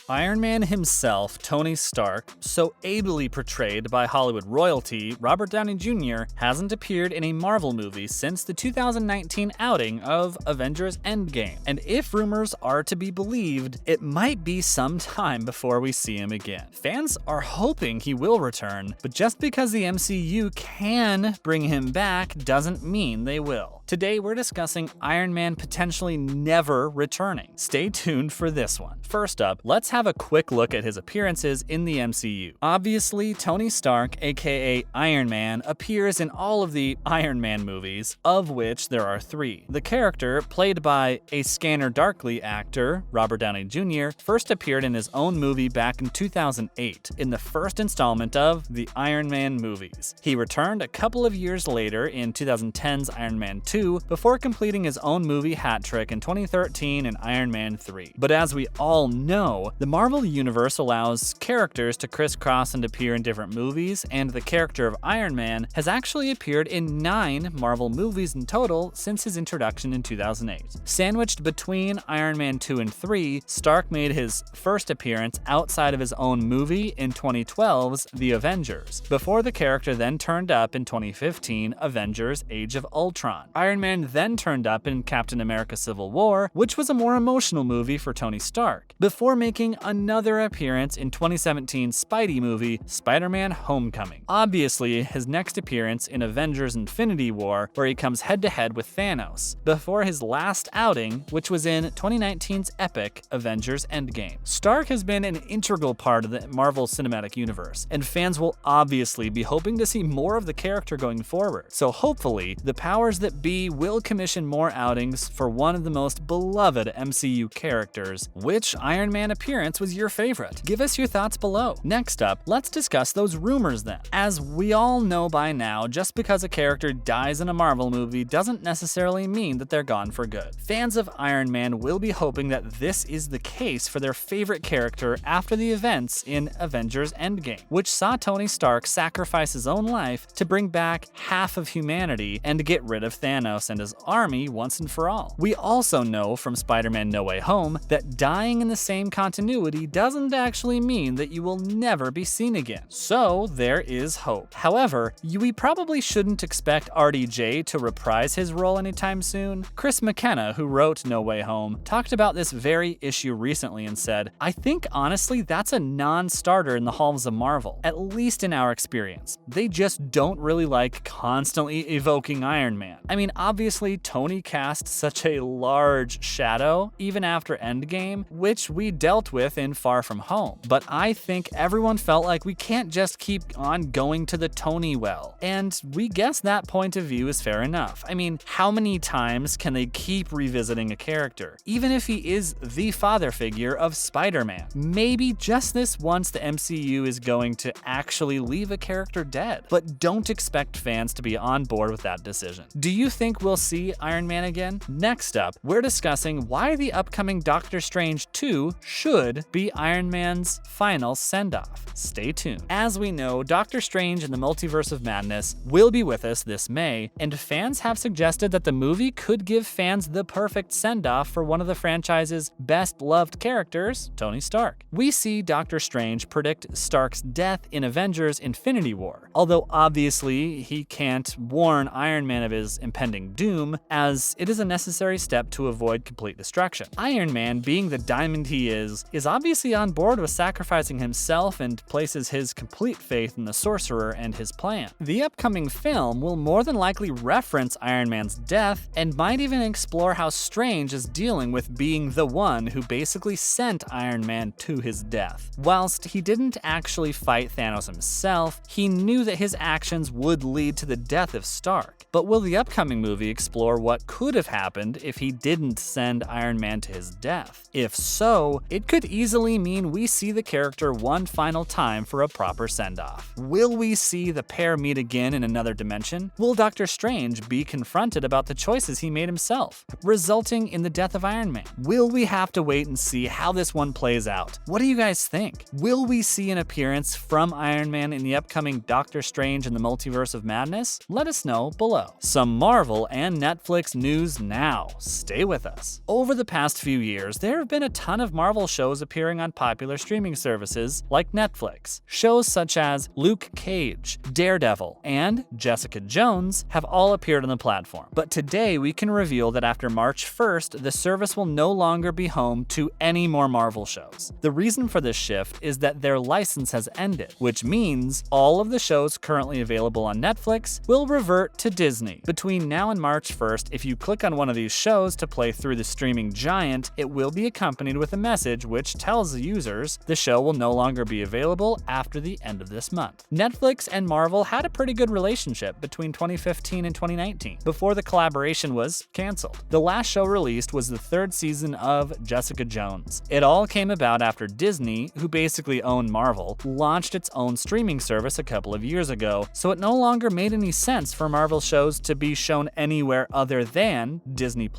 Iron Man himself, Tony Stark, so ably portrayed by Hollywood royalty, Robert Downey Jr., hasn't appeared in a Marvel movie since the 2019 outing of Avengers Endgame. And if rumors are to be believed, it might be some time before we see him again. Fans are hoping he will return, but just because the MCU can bring him back doesn't mean they will. Today we're discussing Iron Man potentially never returning. Stay tuned for this one. First up, let's have a quick look at his appearances in the MCU. Obviously, Tony Stark, aka Iron Man, appears in all of the Iron Man movies, of which there are 3. The character, played by a Scanner Darkly actor, Robert Downey Jr., first appeared in his own movie back in 2008, in the first installment of the Iron Man movies. He returned a couple of years later in 2010's Iron Man 2, before completing his own movie hat trick in 2013 in Iron Man 3. But as we all know, the Marvel Universe allows characters to crisscross and appear in different movies, and the character of Iron Man has actually appeared in 9 Marvel movies in total since his introduction in 2008. Sandwiched between Iron Man 2 and 3, Stark made his first appearance outside of his own movie in 2012's The Avengers, before the character then turned up in 2015 Avengers Age of Ultron. Iron Man then turned up in Captain America Civil War, which was a more emotional movie for Tony Stark, before making another appearance in 2017's Spidey movie, Spider-Man Homecoming. Obviously, his next appearance in Avengers Infinity War, where he comes head-to-head with Thanos, before his last outing, which was in 2019's epic Avengers Endgame. Stark has been an integral part of the Marvel Cinematic Universe, and fans will obviously be hoping to see more of the character going forward. So hopefully, the powers that be will commission more outings for one of the most beloved MCU characters. Which Iron Man appearance was your favorite? Give us your thoughts below. Next up, let's discuss those rumors then. As we all know by now, just because a character dies in a Marvel movie doesn't necessarily mean that they're gone for good. Fans of Iron Man will be hoping that this is the case for their favorite character after the events in Avengers Endgame, which saw Tony Stark sacrifice his own life to bring back half of humanity and get rid of Thanos and his army once and for all. We also know from Spider-Man No Way Home that dying in the same continuity doesn't actually mean that you will never be seen again. So there is hope. However, we probably shouldn't expect RDJ to reprise his role anytime soon. Chris McKenna, who wrote No Way Home, talked about this very issue recently and said, "I think honestly that's a non-starter in the halls of Marvel, at least in our experience. They just don't really like constantly evoking Iron Man. I mean, obviously, Tony cast such a large shadow, even after Endgame, which we dealt with in Far From Home. But I think everyone felt like we can't just keep on going to the Tony well. And we guess that point of view is fair enough. I mean, how many times can they keep revisiting a character? Even if he is the father figure of Spider-Man. Maybe just this once the MCU is going to actually leave a character dead. But don't expect fans to be on board with that decision. Do you think we'll see Iron Man again? Next up, we're discussing why the upcoming Doctor Strange 2 should be Iron Man's final send-off. Stay tuned. As we know, Doctor Strange and the Multiverse of Madness will be with us this May, and fans have suggested that the movie could give fans the perfect send-off for one of the franchise's best-loved characters, Tony Stark. We see Doctor Strange predict Stark's death in Avengers Infinity War, although obviously he can't warn Iron Man of his impending doom, as it is a necessary step to avoid complete destruction. Iron Man, being the diamond he is obviously on board with sacrificing himself and places his complete faith in the sorcerer and his plan. The upcoming film will more than likely reference Iron Man's death and might even explore how Strange is dealing with being the one who basically sent Iron Man to his death. Whilst he didn't actually fight Thanos himself, he knew that his actions would lead to the death of Stark. But will the upcoming movie explore what could have happened if he didn't send Iron Man to his death? If so, it could easily mean we see the character one final time for a proper send-off. Will we see the pair meet again in another dimension? Will Doctor Strange be confronted about the choices he made himself, resulting in the death of Iron Man? Will we have to wait and see how this one plays out? What do you guys think? Will we see an appearance from Iron Man in the upcoming Doctor Strange and the Multiverse of Madness? Let us know below. Some Marvel and Netflix news now. Stay with us. Over the past few years, there have been a ton of Marvel shows shows appearing on popular streaming services like Netflix. Shows such as Luke Cage, Daredevil, and Jessica Jones have all appeared on the platform. But today we can reveal that after March 1st, the service will no longer be home to any more Marvel shows. The reason for this shift is that their license has ended, which means all of the shows currently available on Netflix will revert to Disney. Between now and March 1st, if you click on one of these shows to play through the streaming giant, it will be accompanied with a message which tells the users the show will no longer be available after the end of this month. Netflix and Marvel had a pretty good relationship between 2015 and 2019, before the collaboration was canceled. The last show released was the third season of Jessica Jones. It all came about after Disney, who basically owned Marvel, launched its own streaming service a couple of years ago, so it no longer made any sense for Marvel shows to be shown anywhere other than Disney+.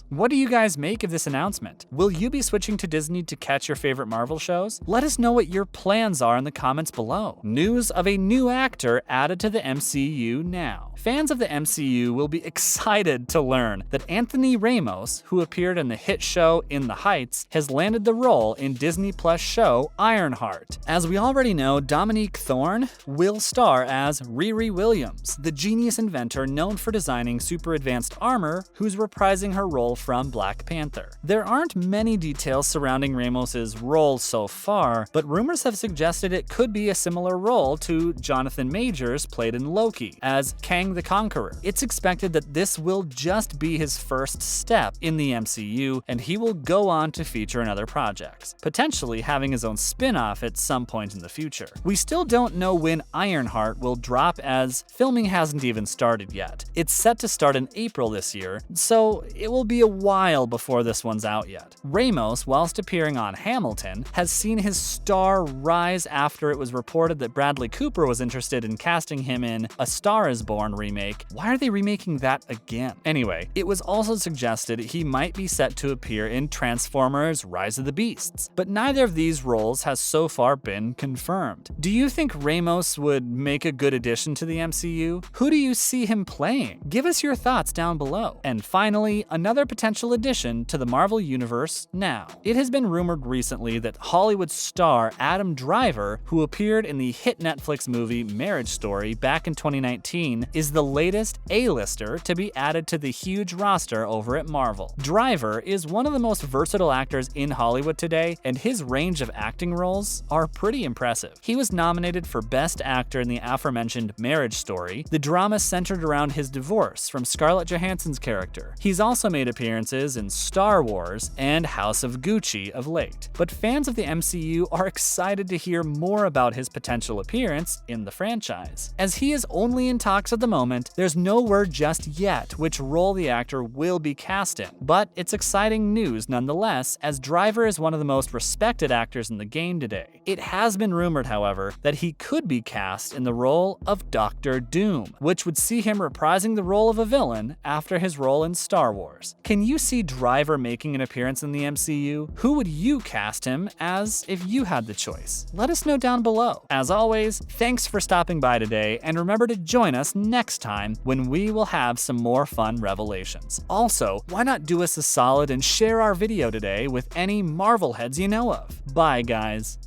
What do you guys make of this announcement? Will you be switching to Disney to catch your favorite Marvel shows? Let us know what your plans are in the comments below. News of a new actor added to the MCU now. Fans of the MCU will be excited to learn that Anthony Ramos, who appeared in the hit show In the Heights, has landed the role in Disney Plus show Ironheart. As we already know, Dominique Thorne will star as Riri Williams, the genius inventor known for designing super advanced armor, who's reprising her role from Black Panther. There aren't many details surrounding Ramos's role so far, but rumors have suggested it could be a similar role to Jonathan Majors played in Loki as Kang the Conqueror. It's expected that this will just be his first step in the MCU, and he will go on to feature in other projects, potentially having his own spin-off at some point in the future. We still don't know when Ironheart will drop, as filming hasn't even started yet. It's set to start in April this year, so it will be a while before this one's out yet. Ramos, whilst appearing on Hamilton, has seen his star rise after it was reported that Bradley Cooper was interested in casting him in A Star is Born remake. Why are they remaking that again? Anyway, it was also suggested he might be set to appear in Transformers Rise of the Beasts, but neither of these roles has so far been confirmed. Do you think Ramos would make a good addition to the MCU? Who do you see him playing? Give us your thoughts down below. And finally, another potential addition to the Marvel Universe now. It has been rumored recently that Hollywood star Adam Driver, who appeared in the hit Netflix movie Marriage Story back in 2019, is the latest A-lister to be added to the huge roster over at Marvel. Driver is one of the most versatile actors in Hollywood today, and his range of acting roles are pretty impressive. He was nominated for Best Actor in the aforementioned Marriage Story, the drama centered around his divorce from Scarlett Johansson's character. He's also made appearances in Star Wars and House of Gucci of late. But fans of the MCU are excited to hear more about his potential appearance in the franchise. As he is only in talks at the moment, there's no word just yet which role the actor will be cast in. But it's exciting news nonetheless, as Driver is one of the most respected actors in the game today. It has been rumored, however, that he could be cast in the role of Doctor Doom, which would see him reprising the role of a villain after his role in Star Wars. Can you see Driver making an appearance in the MCU? Who would you cast him as if you had the choice? Let us know down below. As always, thanks for stopping by today, and remember to join us next time when we will have some more fun revelations. Also, why not do us a solid and share our video today with any Marvel heads you know of? Bye, guys.